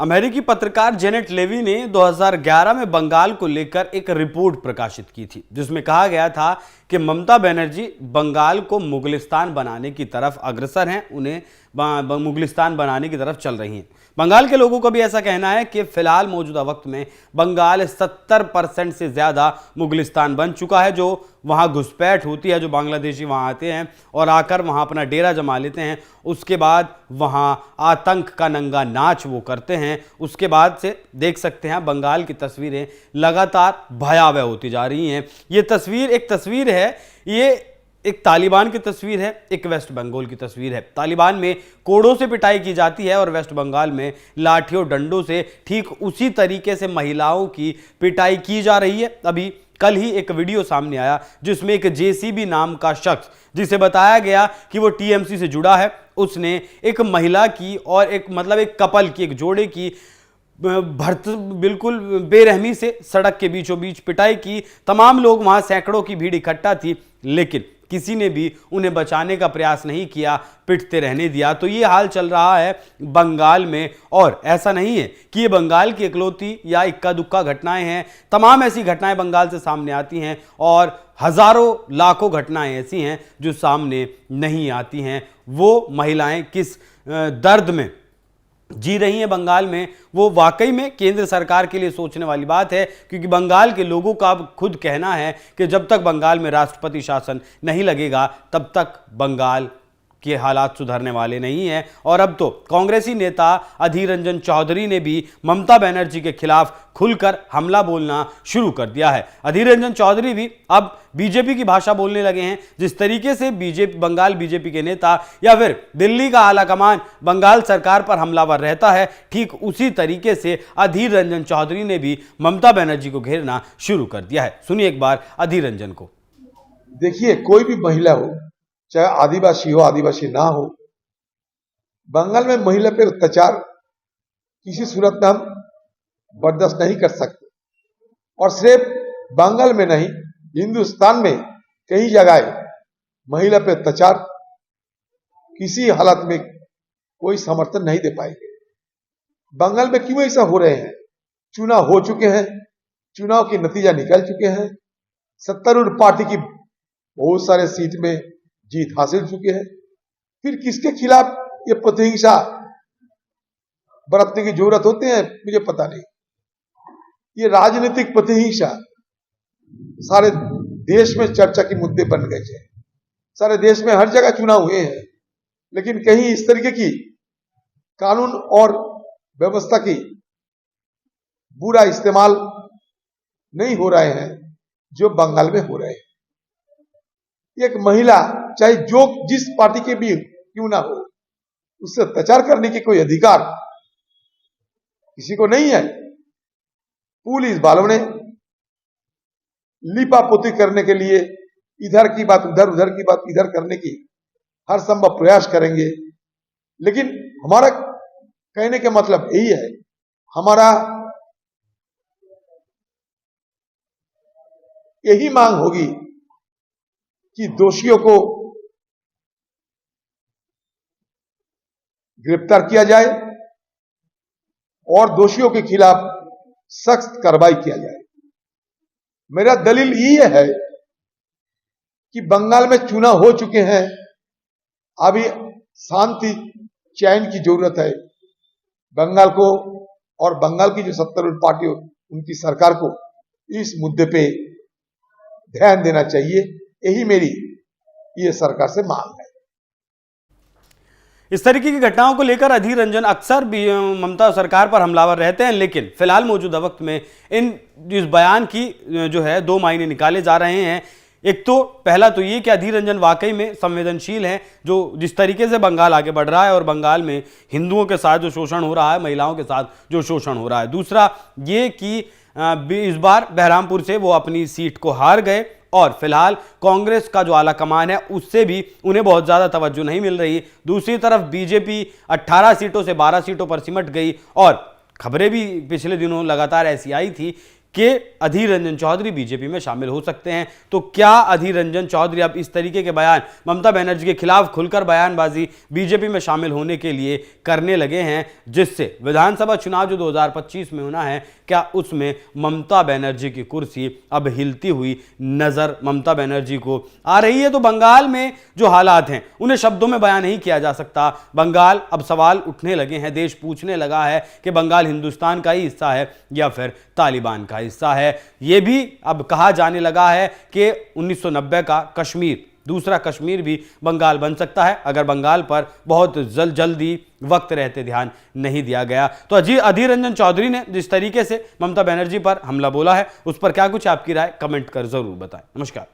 अमेरिकी पत्रकार Janet levy ने 2011 में बंगाल को लेकर एक रिपोर्ट प्रकाशित की थी, जिसमें कहा गया था कि ममता बनर्जी बंगाल को मुगलिस्तान बनाने की तरफ अग्रसर हैं, उन्हें मुगलिस्तान बनाने की तरफ चल रही हैं। बंगाल के लोगों का भी ऐसा कहना है कि फिलहाल मौजूदा वक्त में बंगाल 70% से ज़्यादा मुगलिस्तान बन चुका है। जो वहाँ घुसपैठ होती है, जो बांग्लादेशी वहाँ आते हैं और आकर वहाँ अपना डेरा जमा लेते हैं, उसके बाद वहाँ आतंक का नंगा नाच वो करते हैं। उसके बाद से देख सकते हैं बंगाल की तस्वीरें लगातार भयावह होती जा रही हैं। ये तस्वीर एक तस्वीर है, ये एक तालिबान की तस्वीर है, एक वेस्ट बंगाल की तस्वीर है। तालिबान में कोड़ों से पिटाई की जाती है और वेस्ट बंगाल में लाठियों डंडों से ठीक उसी तरीके से महिलाओं की पिटाई की जा रही है। अभी कल ही एक वीडियो सामने आया जिसमें एक जेसीबी नाम का शख्स, जिसे बताया गया कि वो टीएमसी से जुड़ा है, उसने एक महिला की और एक कपल की, एक जोड़े की बिल्कुल बेरहमी से सड़क के बीचों बीच पिटाई की। तमाम लोग वहां, सैकड़ों की भीड़ इकट्ठा थी, लेकिन किसी ने भी उन्हें बचाने का प्रयास नहीं किया, पिटते रहने दिया। तो ये हाल चल रहा है बंगाल में। और ऐसा नहीं है कि ये बंगाल की इकलौती या इक्का दुक्का घटनाएं हैं, तमाम ऐसी घटनाएं बंगाल से सामने आती हैं और हजारों लाखों घटनाएं ऐसी हैं जो सामने नहीं आती हैं। वो महिलाएं किस दर्द में जी रही हैं बंगाल में, वो वाकई में केंद्र सरकार के लिए सोचने वाली बात है, क्योंकि बंगाल के लोगों का खुद कहना है कि जब तक बंगाल में राष्ट्रपति शासन नहीं लगेगा तब तक बंगाल के हालात सुधरने वाले नहीं हैं। और अब तो कांग्रेसी नेता अधीर रंजन चौधरी ने भी ममता बनर्जी के खिलाफ खुलकर हमला बोलना शुरू कर दिया है। अधीर रंजन चौधरी भी अब बीजेपी की भाषा बोलने लगे हैं। जिस तरीके से बंगाल बीजेपी के नेता या फिर दिल्ली का आलाकमान बंगाल सरकार पर हमलावर रहता है, ठीक उसी तरीके से अधीर रंजन चौधरी ने भी ममता बनर्जी को घेरना शुरू कर दिया है। सुनिए एक बार अधीर रंजन को। देखिए, कोई भी महिला हो, चाहे आदिवासी हो आदिवासी ना हो, बंगाल में महिला पर अत्याचार किसी सूरत में हम बर्दाश्त नहीं कर सकते। और सिर्फ बंगाल में नहीं, हिंदुस्तान में कई जगह महिला पर अत्याचार किसी हालत में कोई समर्थन नहीं दे पाएंगे। बंगाल में क्यों ऐसा हो रहे हैं? चुनाव हो चुके हैं, चुनाव के नतीजा निकल चुके हैं, सत्तारूढ़ पार्टी की बहुत सारे सीट में जीत हासिल चुके हैं। फिर किसके खिलाफ ये प्रतिहिंसा बरतने की जरूरत होती है, मुझे पता नहीं। ये राजनीतिक प्रतिहिंसा सारे देश में चर्चा के मुद्दे बन गए हैं। सारे देश में हर जगह चुनाव हुए हैं, लेकिन कहीं इस तरीके की कानून और व्यवस्था की बुरा इस्तेमाल नहीं हो रहे हैं जो बंगाल में हो रहे हैं। एक महिला चाहे जिस पार्टी के भी क्यों ना हो, उससे अत्याचार करने की कोई अधिकार किसी को नहीं है। पुलिस वालों ने लिपापोती करने के लिए इधर की बात उधर, उधर की बात इधर करने की हर संभव प्रयास करेंगे। लेकिन हमारा कहने का मतलब यही है, हमारा यही मांग होगी कि दोषियों को गिरफ्तार किया जाए और दोषियों के खिलाफ सख्त कार्रवाई किया जाए। मेरा दलील ये है कि बंगाल में चुनाव हो चुके हैं, अभी शांति चैन की जरूरत है। बंगाल को और बंगाल की जो सत्तारूढ़ पार्टी हो, उनकी सरकार को इस मुद्दे पे ध्यान देना चाहिए। यही मेरी ये सरकार से मांग है। इस तरीके की घटनाओं को लेकर अधीर रंजन अक्सर भी ममता सरकार पर हमलावर रहते हैं, लेकिन फिलहाल मौजूदा वक्त में इस बयान की जो है दो मायने निकाले जा रहे हैं। एक तो पहला तो ये कि अधीर रंजन वाकई में संवेदनशील हैं, जो जिस तरीके से बंगाल आगे बढ़ रहा है और बंगाल में हिंदुओं के साथ जो शोषण हो रहा है, महिलाओं के साथ जो शोषण हो रहा है। दूसरा ये कि इस बार बहरामपुर से वो अपनी सीट को हार गए और फिलहाल कांग्रेस का जो आला कमान है उससे भी उन्हें बहुत ज़्यादा तवज्जो नहीं मिल रही। दूसरी तरफ बीजेपी 18 सीटों से 12 सीटों पर सिमट गई और खबरें भी पिछले दिनों लगातार ऐसी आई थी कि अधीर रंजन चौधरी बीजेपी में शामिल हो सकते हैं। तो क्या अधीर रंजन चौधरी अब इस तरीके के बयान, ममता बनर्जी के खिलाफ खुलकर बयानबाजी बीजेपी में शामिल होने के लिए करने लगे हैं, जिससे विधानसभा चुनाव जो 2025 में होना है, क्या उसमें ममता बनर्जी की कुर्सी अब हिलती हुई नजर ममता बनर्जी को आ रही है? तो बंगाल में जो हालात हैं उन्हें शब्दों में बयान नहीं किया जा सकता। बंगाल अब सवाल उठने लगे हैं, देश पूछने लगा है कि बंगाल हिंदुस्तान का ही हिस्सा है या फिर तालिबान का हिस्सा है। यह भी अब कहा जाने लगा है कि 1990 का कश्मीर, दूसरा कश्मीर भी बंगाल बन सकता है अगर बंगाल पर बहुत जल्दी वक्त रहते ध्यान नहीं दिया गया। तो अधीर रंजन चौधरी ने जिस तरीके से ममता बनर्जी पर हमला बोला है, उस पर क्या कुछ आपकी राय कमेंट कर जरूर बताएं। नमस्कार।